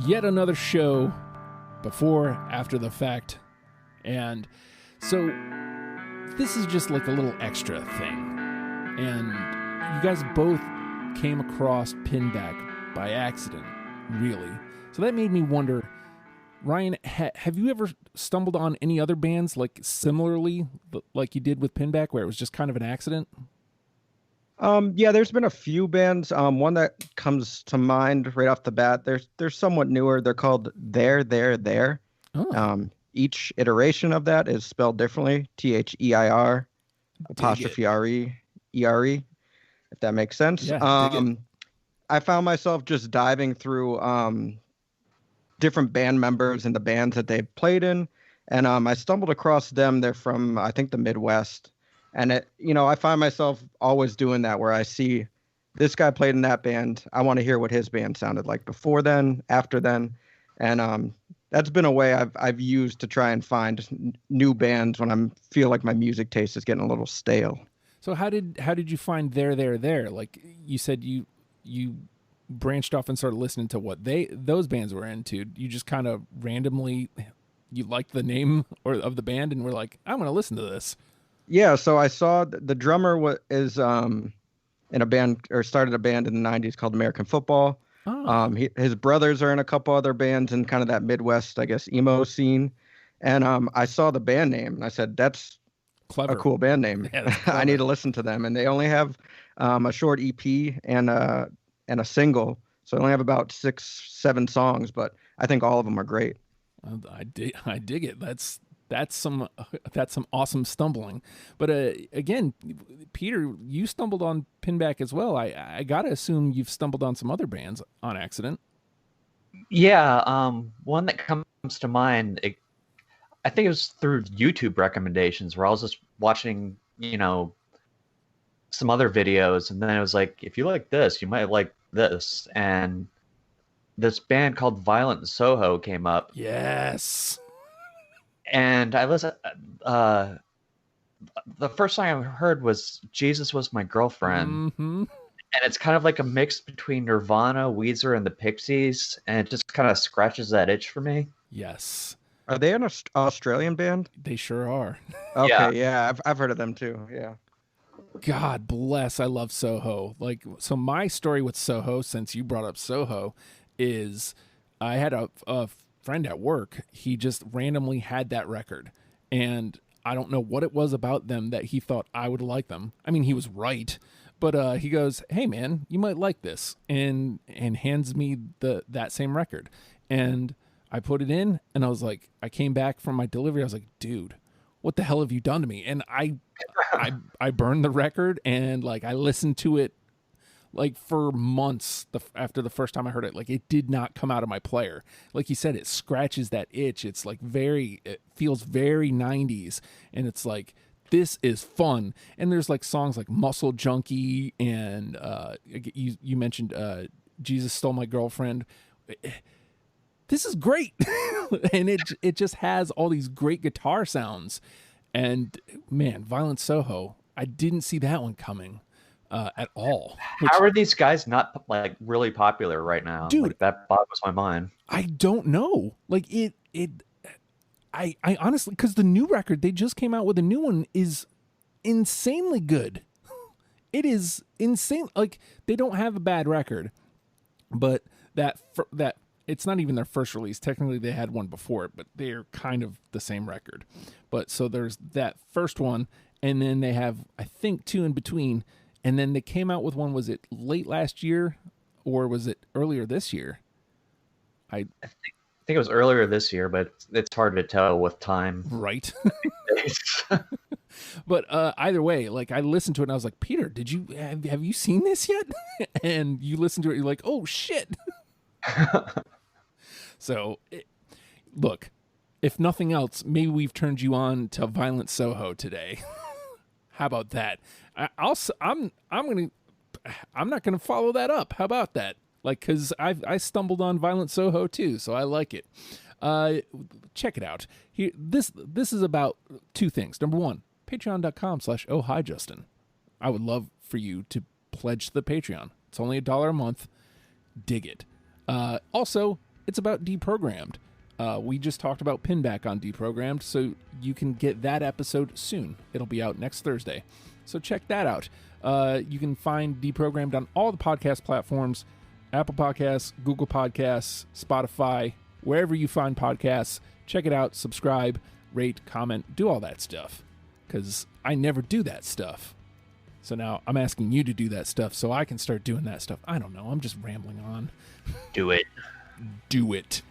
yet another show before, after the fact. And so this is just like a little extra thing. And you guys both came across Pinback by accident, really. So that made me wonder, Ryan, have you ever stumbled on any other bands like similarly like you did with Pinback, where it was just kind of an accident? Yeah, there's been a few bands. One that comes to mind right off the bat. They're somewhat newer. They're called There. Oh, Each iteration of that is spelled differently. THEIR apostrophe REERE, if that makes sense. Yeah, dig it. I found myself just diving through different band members and the bands that they played in, and I stumbled across them. They're from, I think, the Midwest. And I find myself always doing that, where I see this guy played in that band. I want to hear what his band sounded like before then, after then. And that's been a way I've used to try and find new bands when I feel like my music taste is getting a little stale. So how did you find There? Like you said, you branched off and started listening to what those bands were into. You just kind of randomly, you liked the name of the band and were like, I'm going to listen to this. Yeah, so I saw the drummer is in a band, or started a band in the 90s called American Football. Oh, His brothers are in a couple other bands in kind of that Midwest, I guess, emo scene. And I saw the band name and I said, that's clever. a cool band name. Yeah, that's I need clever. to listen to them. And they only have a short EP and a single. So they only have about 6, 7 songs, but I think all of them are great. I dig it. That's some awesome stumbling. But again, Peter, you stumbled on Pinback as well. I gotta assume you've stumbled on some other bands on accident. Yeah, one that comes to mind, I think it was through YouTube recommendations where I was just watching, some other videos, and then it was like, if you like this, you might like this. And this band called Violent Soho came up, Yes. and I listened. The first song I heard was "Jesus Was My Girlfriend," Mm-hmm. and it's kind of like a mix between Nirvana, Weezer, and the Pixies, and it just kind of scratches that itch for me. Yes, Are they an Australian band? they sure are. Okay, yeah, I've heard of them too. Yeah. God bless. I love Soho. Like, so my story with Soho, since you brought up Soho, is I had a friend at work. He just randomly had that record, and I don't know what it was about them that he thought I would like them. I mean, he was right, but he goes, "Hey, man, you might like this," and hands me that same record, and I put it in, and I was like, I came back from my delivery. I was like, dude, what the hell have you done to me? And I burned the record, and like I listened to it like for months after the first time I heard it. Like, it did not come out of my player. Like you said, it scratches that itch. It's like it feels very 90s, and it's like, this is fun. And there's like songs like Muscle Junkie, and you mentioned Jesus Stole My Girlfriend. This is great. And it just has all these great guitar sounds. And man, Violent Soho, I didn't see that one coming at all. How are these guys not like really popular right now? Dude, Like, that boggles my mind. I don't know. Like I honestly, because the new record, they just came out with a new one, is insanely good. It is insane. Like, they don't have a bad record, but that it's not even their first release. Technically, they had one before it, but they're kind of the same record. But so there's that first one, and then they have, I think, 2 in between, and then they came out with one. Was it late last year, or was it earlier this year? I think it was earlier this year, but it's hard to tell with time. Right. But either way, like, I listened to it and I was like, Peter, did you have you seen this yet? And you listen to it, you're like, oh shit. So look, if nothing else, maybe we've turned you on to Violent Soho today. How about that? I'm not gonna follow that up. How about that? Like, because I stumbled on Violent Soho too, so I like it. Check it out. Here, this is about 2 things. Number 1, patreon.com/oh hi Justin. I would love for you to pledge to the Patreon. It's only $1 a month. Dig it. Also, it's about Deprogrammed. We just talked about Pinback on Deprogrammed, so you can get that episode soon. It'll be out next Thursday. So check that out. You can find Deprogrammed on all the podcast platforms, Apple Podcasts, Google Podcasts, Spotify, wherever you find podcasts. Check it out, subscribe, rate, comment, do all that stuff. Because I never do that stuff. So now I'm asking you to do that stuff so I can start doing that stuff. I don't know. I'm just rambling on. Do it. Do it.